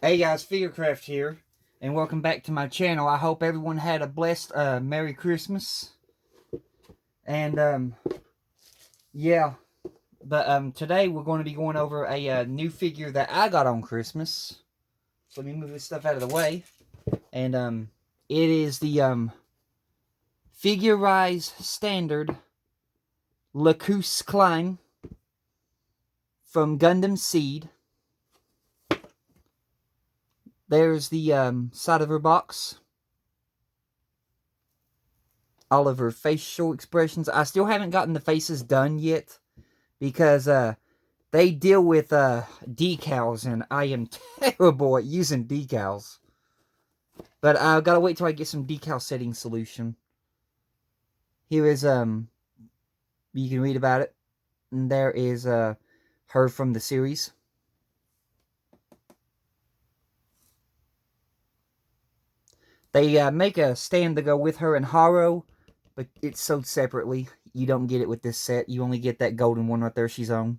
Hey guys, Figurecraft here, and welcome back to my channel. I hope everyone had a blessed Merry Christmas. And yeah, but today we're going to be going over a new figure that I got on Christmas. So let me move this stuff out of the way. And it is the Figure-Rise Standard lacus clyne from Gundam Seed. There's the side of her box. All of her facial expressions. I still haven't gotten the faces done yet because they deal with decals, and I am terrible at using decals. But I've got to wait till I get some decal setting solution. Here is you can read about it. And there is her from the series. They make a stand to go with her in Haro, but it's sold separately. You don't get it with this set. You only get that golden one right there she's on.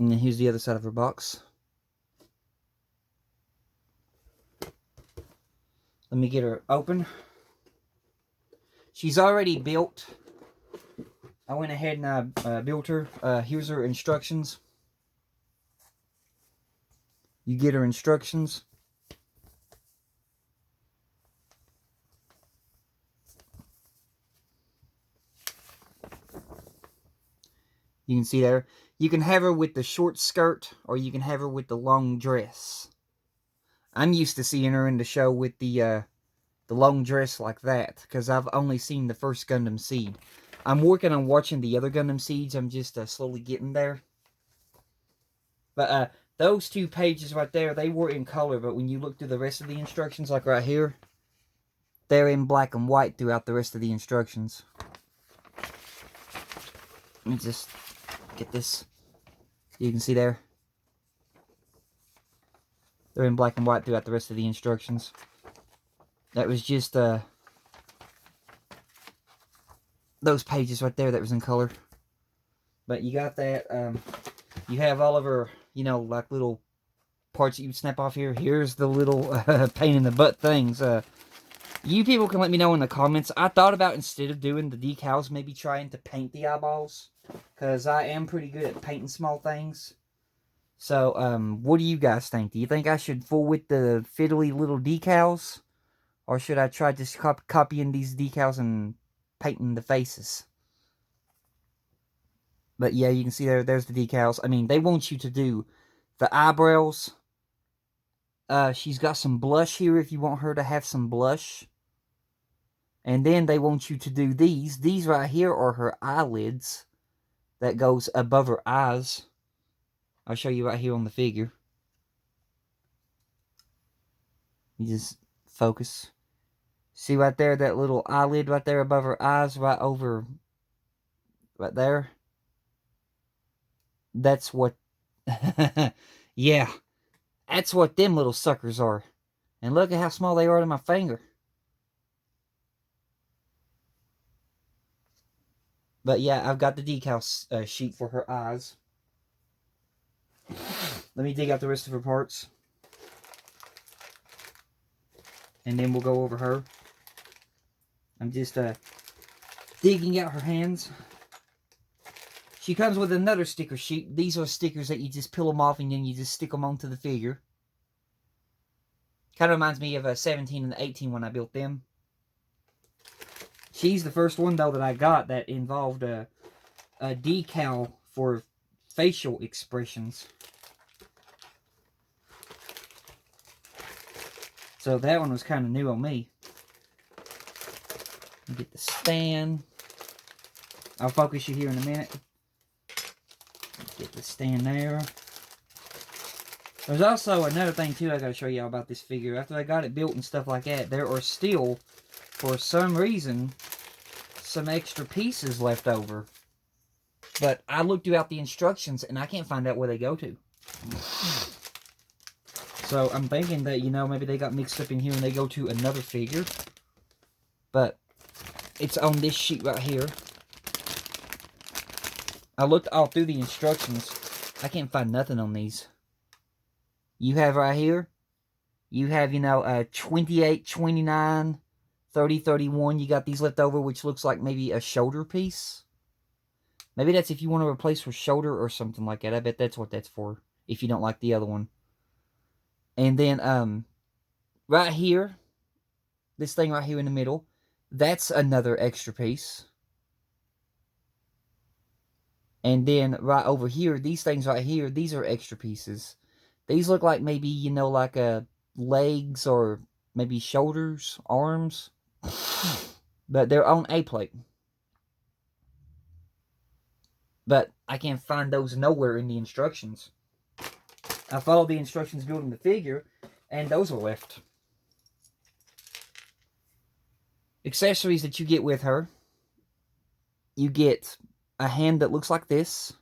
And then here's the other side of her box. Let me get her open. She's already built. I went ahead and I built her. Here's her instructions. You get her instructions. You can see there. You can have her with the short skirt, or you can have her with the long dress. I'm used to seeing her in the show with the long dress like that, because I've only seen the first Gundam Seed. I'm working on watching the other Gundam Seeds. I'm just slowly getting there. But those two pages right there, they were in color, but when you look through the rest of the instructions, like right here, they're in black and white throughout the rest of the instructions. Let me just get this. You can see there. They're in black and white throughout the rest of the instructions. That was just those pages right there that was in color. But you got that. You have all of her, you know, like little parts that you snap off here. Here's the little pain in the butt things. You people can let me know in the comments. I thought about, instead of doing the decals, maybe trying to paint the eyeballs, because I am pretty good at painting small things. So, what do you guys think? Do you think I should fool with the fiddly little decals? Or should I try just copying these decals and painting the faces? But yeah, you can see there's the decals. I mean, they want you to do the eyebrows. She's got some blush here if you want her to have some blush. And then they want you to do these. These right here are her eyelids that goes above her eyes. I'll show you right here on the figure. You just focus. See right there, that little eyelid right there above her eyes, right over, right there. That's what, yeah, that's what them little suckers are. And look at how small they are to my finger. But yeah, I've got the decal sheet for her eyes. Let me dig out the rest of her parts. And then we'll go over her. I'm just digging out her hands. She comes with another sticker sheet. These are stickers that you just peel them off and then you just stick them onto the figure. Kind of reminds me of a 17 and 18 when I built them. She's the first one, though, that I got that involved a decal for facial expressions. So that one was kind of new on me. Get the stand. I'll focus you here in a minute. Get the stand there. There's also another thing, too, I got to show y'all about this figure. After I got it built and stuff like that, there are still, for some reason, some extra pieces left over. But I looked throughout the instructions, and I can't find out where they go to. So I'm thinking that, you know, maybe they got mixed up in here and they go to another figure. But it's on this sheet right here. I looked all through the instructions. I can't find nothing on these. You have right here, you have, 28, 29, 30, 31. You got these left over, which looks like maybe a shoulder piece. Maybe that's if you want to replace her shoulder or something like that. I bet that's what that's for, if you don't like the other one. And then, right here, this thing right here in the middle, that's another extra piece. And then right over here, these things right here, these are extra pieces. These look like maybe, like legs or maybe shoulders, arms. But they're on A plate. But I can't find those nowhere in the instructions. I followed the instructions building the figure, and those are left. Accessories that you get with her. You get a hand that looks like this.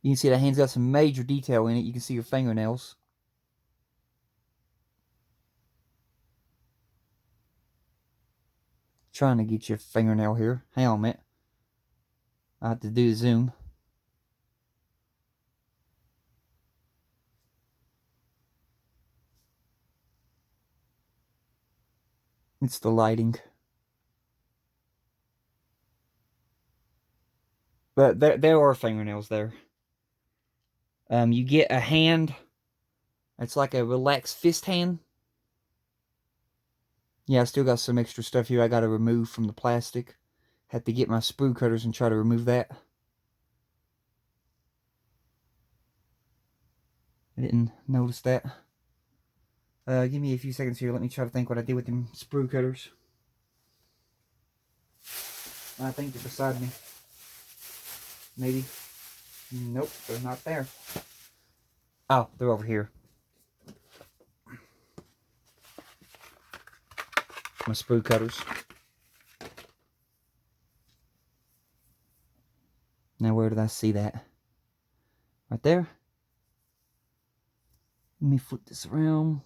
You can see the hand's got some major detail in it. You can see her fingernails. Trying to get your fingernail here. Hang on a minute. I have to do the zoom. It's the lighting. But there are fingernails there. You get a hand. It's like a relaxed fist hand. Yeah, I still got some extra stuff here I got to remove from the plastic. Have to get my sprue cutters and try to remove that. I didn't notice that. Give me a few seconds here. Let me try to think what I did with them sprue cutters. I think they're beside me. Maybe. Nope, they're not there. Oh, they're over here. My sprue cutters. Now where did I see that? Right there. Let me flip this around.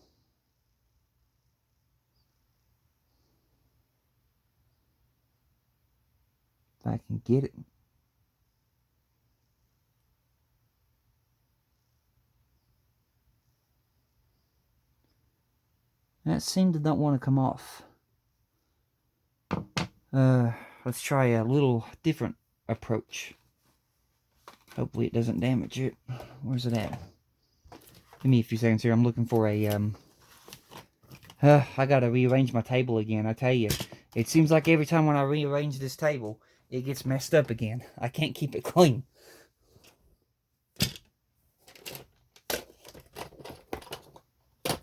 If I can get it. That seemed to not want to come off. Let's try a little different approach. Hopefully it doesn't damage it. Where's it at? Give me a few seconds here. I'm looking for a, I gotta rearrange my table again. I tell you, it seems like every time when I rearrange this table, it gets messed up again. I can't keep it clean.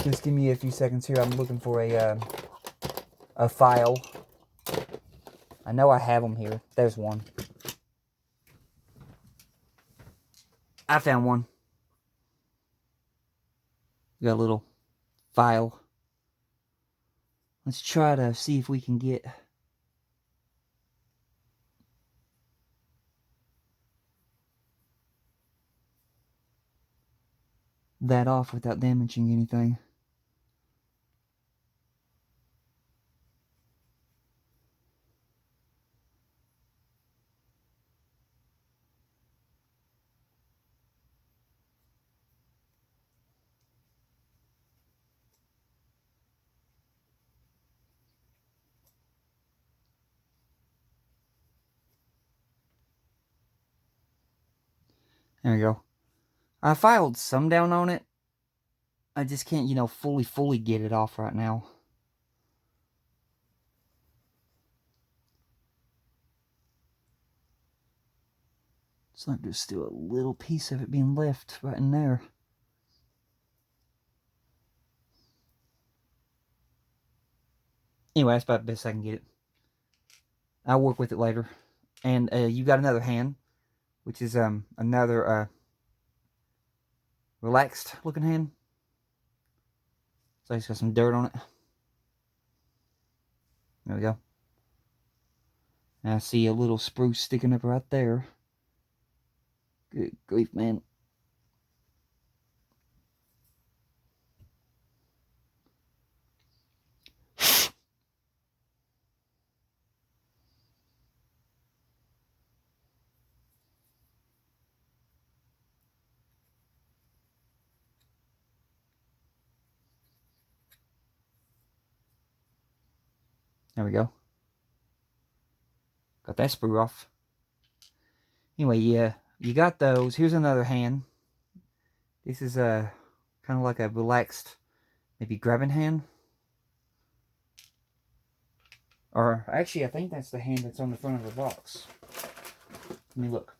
Just give me a few seconds here. I'm looking for a file. I know I have them here. There's one. I found one. Got a little file. Let's try to see if we can get that off without damaging anything. There we go. I filed some down on it. I just can't, fully get it off right now. It's like there's still a little piece of it being left right in there. Anyway, that's about the best I can get it. I'll work with it later. And you got another hand, which is another relaxed looking hand. So it's got some dirt on it. There we go. And I see a little spruce sticking up right there. Good grief, man. There we go. Got that sprue off. Anyway, yeah, you got those. Here's another hand. This is a kind of like a relaxed, maybe grabbing hand. Or actually, I think that's the hand that's on the front of the box. Let me look.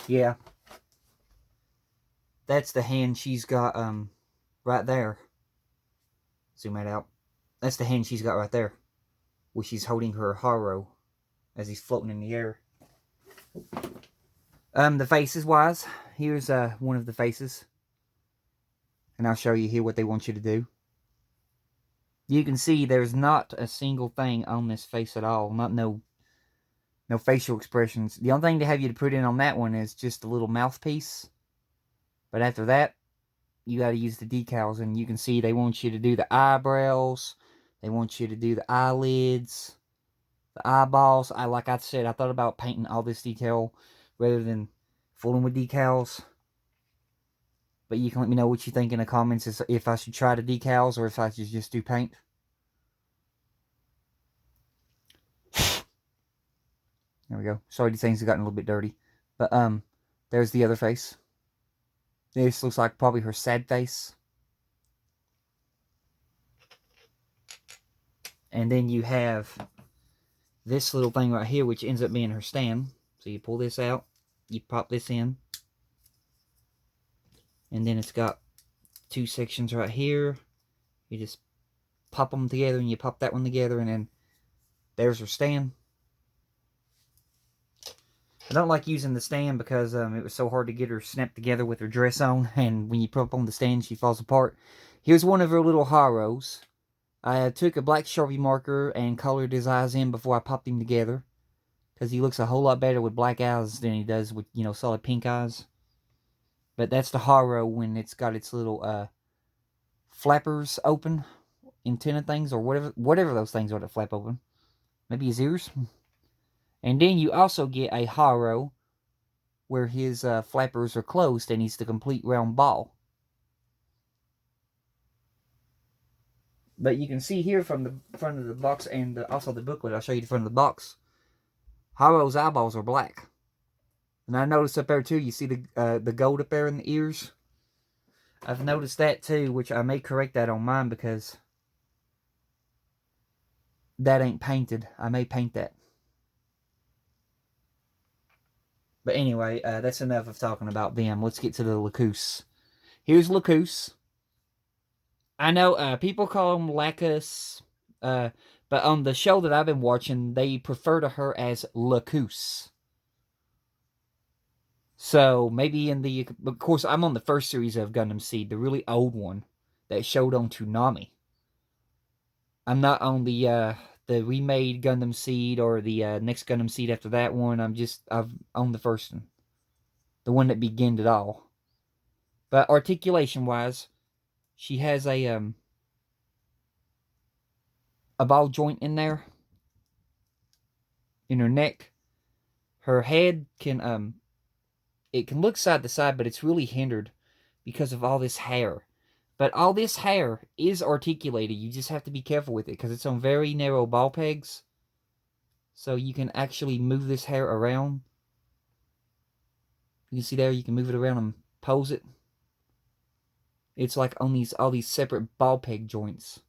Yeah. That's the hand she's got right there. Zoom that out. That's the hand she's got right there. Where she's holding her haro as he's floating in the air. The faces wise, here's one of the faces. And I'll show you here what they want you to do. You can see there's not a single thing on this face at all. No facial expressions. The only thing they have you to put in on that one is just a little mouthpiece. But after that, you got to use the decals. And you can see they want you to do the eyebrows. They want you to do the eyelids. The eyeballs. Like I said, I thought about painting all this detail rather than fooling with decals. But you can let me know what you think in the comments if I should try the decals or if I should just do paint. There we go. Sorry, these things have gotten a little bit dirty. But there's the other face. This looks like probably her sad face. And then you have this little thing right here, which ends up being her stand. So you pull this out, you pop this in. And then it's got two sections right here. You just pop them together and you pop that one together and then there's her stand. I don't like using the stand because it was so hard to get her snapped together with her dress on. And when you put up on the stand, she falls apart. Here's one of her little haros. I took a black Sharpie marker and colored his eyes in before I popped him together. Because he looks a whole lot better with black eyes than he does with, solid pink eyes. But that's the haro when it's got its little flappers open. Antenna things or whatever those things are that flap open. Maybe his ears. And then you also get a haro where his flappers are closed and he's the complete round ball. But you can see here from the front of the box and also the booklet, I'll show you the front of the box. Haro's eyeballs are black. And I noticed up there too, you see the gold up there in the ears? I've noticed that too, which I may correct that on mine because that ain't painted. I may paint that. But anyway, that's enough of talking about them. Let's get to the lacus. Here's lacus. I know people call them lacus, but on the show that I've been watching, they refer to her as lacus. So maybe of course, I'm on the first series of Gundam Seed, the really old one that showed on Toonami. I'm not on the remade Gundam Seed or the next Gundam Seed after that one. I'm on the first one. The one that began it all. But articulation-wise, she has a ball joint in there. In her neck. Her head can, it can look side to side, but it's really hindered because of all this hair. But all this hair is articulated. You just have to be careful with it because it's on very narrow ball pegs. So you can actually move this hair around. You can see there, you can move it around and pose it. It's like on all these separate ball peg joints.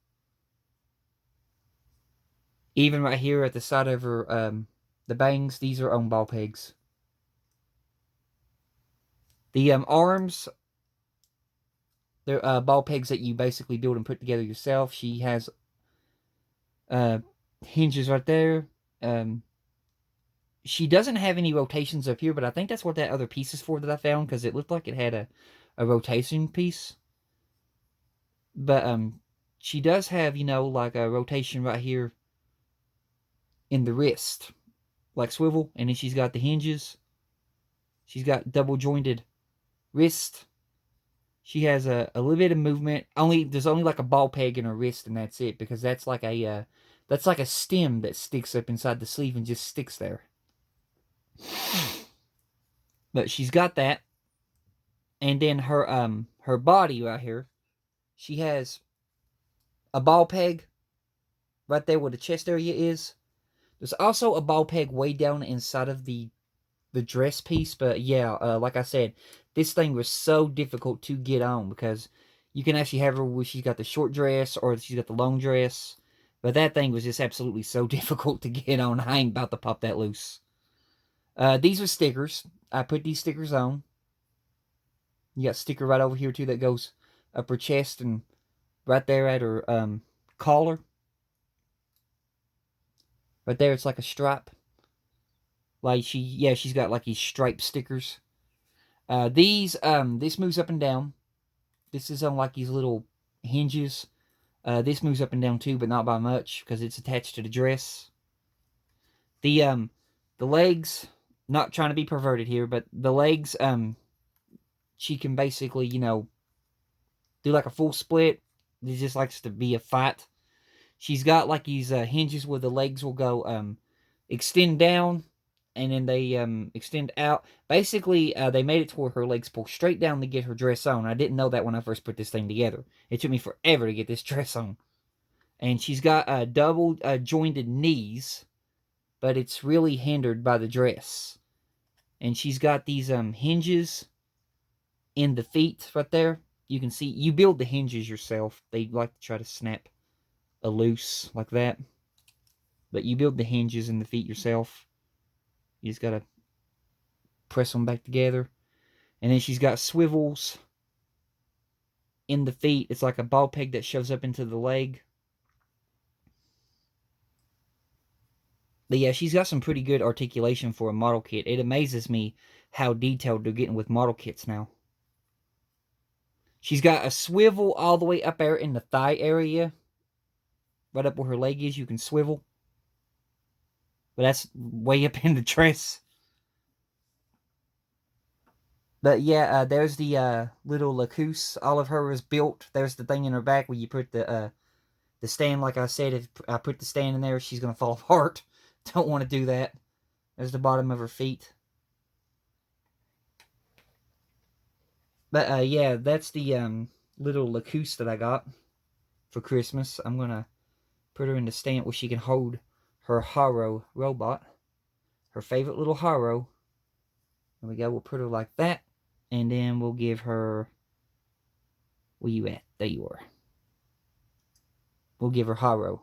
Even right here at the side of her, the bangs, these are on ball pegs. The arms, they're ball pegs that you basically build and put together yourself. She has hinges right there. She doesn't have any rotations up here, but I think that's what that other piece is for that I found, because it looked like it had a rotation piece. But she does have, like a rotation right here in the wrist, like swivel, and then she's got the hinges. She's got double jointed wrist. She has a little bit of movement. There's only like a ball peg in her wrist, and that's it, because that's like a stem that sticks up inside the sleeve and just sticks there. But she's got that. And then her body right here, she has a ball peg right there where the chest area is. There's also a ball peg way down inside of the dress piece. But yeah, like I said, this thing was so difficult to get on because you can actually have her where she's got the short dress or she's got the long dress. But that thing was just absolutely so difficult to get on. I ain't about to pop that loose. These are stickers. I put these stickers on. You got a sticker right over here too that goes up her chest and right there at her collar. Right there, it's like a stripe. Like she's got like these striped stickers. This moves up and down. This is on like these little hinges. This moves up and down too, but not by much because it's attached to the dress. The legs, not trying to be perverted here, but the legs, she can basically, do like a full split. It just likes to be a fight. She's got like these hinges where the legs will go extend down and then they extend out. Basically, they made it to where her legs pull straight down to get her dress on. I didn't know that when I first put this thing together. It took me forever to get this dress on. And she's got double jointed knees, but it's really hindered by the dress. And she's got these hinges in the feet right there. You can see, you build the hinges yourself. They like to try to snap a loose like that. But you build the hinges in the feet yourself. You just gotta press them back together. And then she's got swivels in the feet. It's like a ball peg that shoves up into the leg. But yeah, she's got some pretty good articulation for a model kit. It amazes me how detailed they're getting with model kits now. She's got a swivel all the way up there in the thigh area. Right up where her leg is, you can swivel. But that's way up in the dress. But yeah, there's the little lacus. All of her is built. There's the thing in her back where you put the stand. Like I said, if I put the stand in there, she's going to fall apart. Don't want to do that. There's the bottom of her feet. But yeah, that's the little lacus that I got for Christmas. I'm going to put her in the stand where she can hold her Haro robot. Her favorite little Haro. There we go. We'll put her like that. And then we'll give her... Where you at? There you are. We'll give her Haro.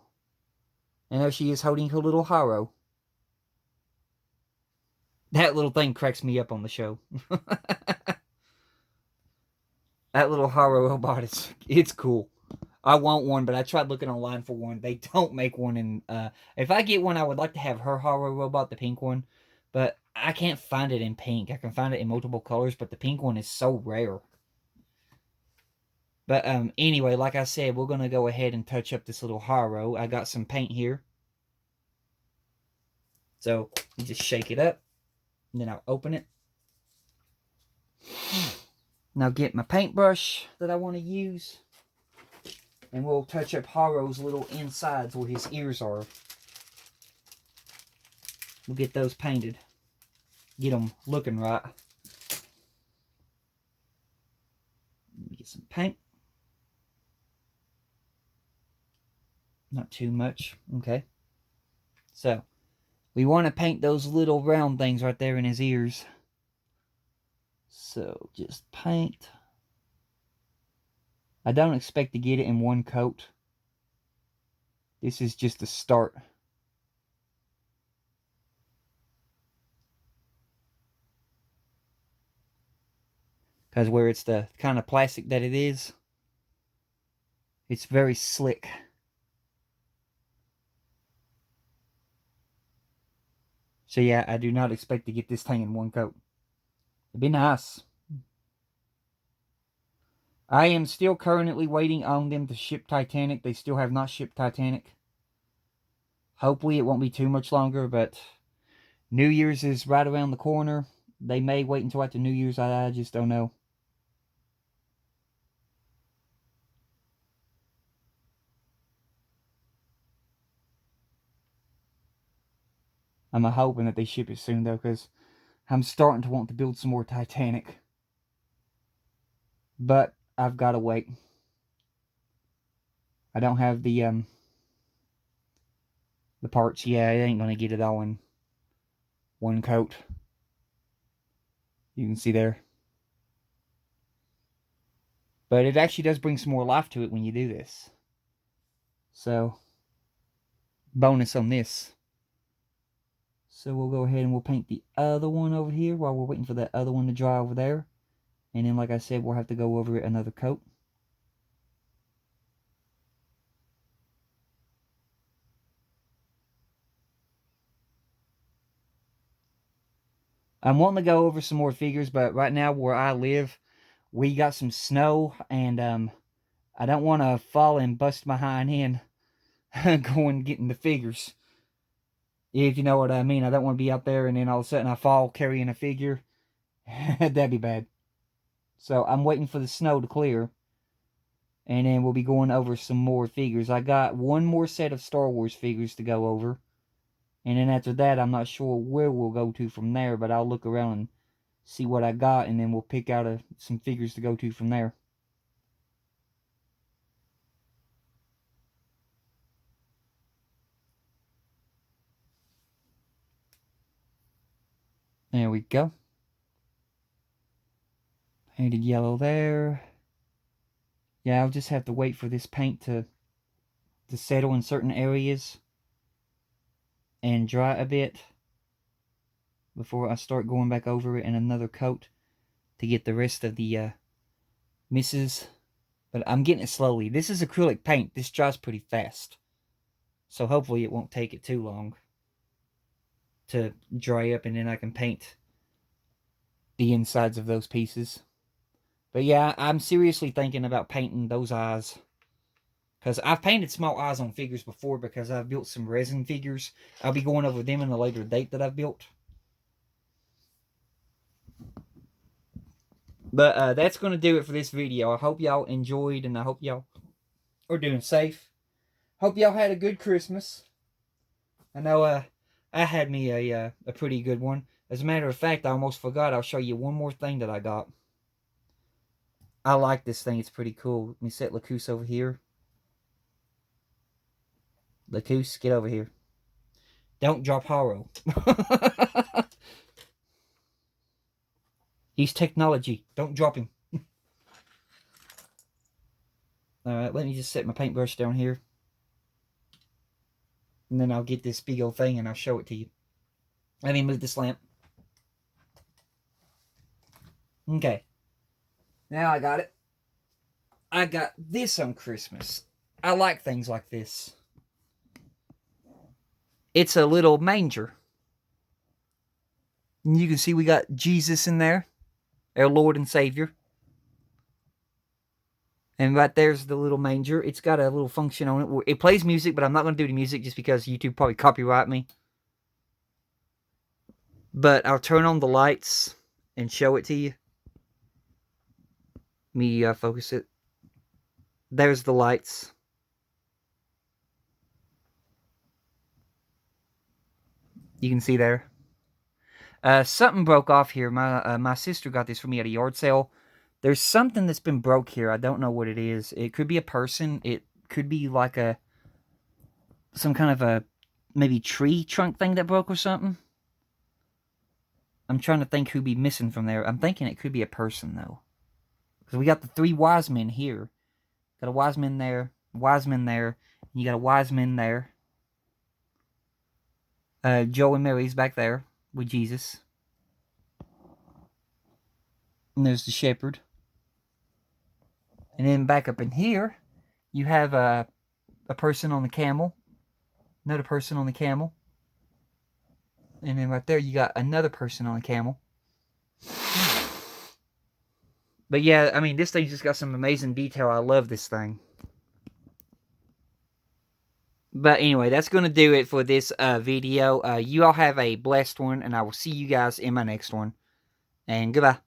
And there she is holding her little Haro. That little thing cracks me up on the show. That little Haro robot, it's cool. I want one, but I tried looking online for one. They don't make one. And if I get one, I would like to have her Haro robot, the pink one. But I can't find it in pink. I can find it in multiple colors, but the pink one is so rare. But anyway, like I said, we're going to go ahead and touch up this little Haro. I got some paint here. So you just shake it up. And then I'll open it. Now get my paintbrush that I want to use. And we'll touch up Haro's little insides where his ears are. We'll get those painted. Get them looking right. Let me get some paint. Not too much. Okay. So, we want to paint those little round things right there in his ears. So, just paint. I don't expect to get it in one coat. This is just a start. Because where it's the kind of plastic that it is, it's very slick. So yeah, I do not expect to get this thing in one coat. It'd be nice. I am still currently waiting on them to ship Titanic. They still have not shipped Titanic. Hopefully it won't be too much longer, but New Year's is right around the corner. They may wait until after New Year's. I just don't know. I'm hoping that they ship it soon, though, because I'm starting to want to build some more Titanic. But I've got to wait. I don't have the parts. Yeah, it ain't gonna get it all in one coat. You can see there. But it actually does bring some more life to it when you do this. So, bonus on this. So we'll go ahead and we'll paint the other one over here while we're waiting for that other one to dry over there. And then, like I said, we'll have to go over it another coat. I'm wanting to go over some more figures, but right now where I live, we got some snow, and I don't want to fall and bust my hind end going getting the figures. If you know what I mean. I don't want to be out there and then all of a sudden I fall carrying a figure. That'd be bad. So I'm waiting for the snow to clear, and then we'll be going over some more figures. I got one more set of Star Wars figures to go over. And then after that, I'm not sure where we'll go to from there, but I'll look around and see what I got, and then we'll pick out some figures to go to from there. There we go. Painted yellow there. Yeah, I'll just have to wait for this paint to settle in certain areas and dry a bit before I start going back over it in another coat to get the rest of the misses. But I'm getting it slowly. This is acrylic paint. This dries pretty fast. So hopefully it won't take it too long to dry up, and then I can paint the insides of those pieces. But yeah, I'm seriously thinking about painting those eyes. Because I've painted small eyes on figures before because I've built some resin figures. I'll be going over them in a later date that I've built. But that's going to do it for this video. I hope y'all enjoyed, and I hope y'all are doing safe. Hope y'all had a good Christmas. I know I had me a pretty good one. As a matter of fact, I almost forgot. I'll show you one more thing that I got. I like this thing. It's pretty cool. Let me set lacus over here. lacus, get over here. Don't drop Haro. He's technology. Don't drop him. Alright, let me just set my paintbrush down here. And then I'll get this big old thing and I'll show it to you. Let me move this lamp. Okay. Now I got it. I got this on Christmas. I like things like this. It's a little manger. And you can see we got Jesus in there. Our Lord and Savior. And right there's the little manger. It's got a little function on it. It plays music, but I'm not going to do the music just because YouTube probably copyright me. But I'll turn on the lights and show it to you. Let me focus it. There's the lights. You can see there. Something broke off here. My sister got this for me at a yard sale. There's something that's been broke here. I don't know what it is. It could be a person. It could be like some kind of a maybe tree trunk thing that broke or something. I'm trying to think who'd be missing from there. I'm thinking it could be a person though, because we got the 3 wise men here. Got a wise man there, and you got a wise man there. Joe and Mary's back there with Jesus. And there's the shepherd. And then back up in here, you have a person on the camel. Another person on the camel. And then right there, you got another person on the camel. But yeah, I mean, this thing's just got some amazing detail. I love this thing. But anyway, that's going to do it for this video. You all have a blessed one, and I will see you guys in my next one. And goodbye.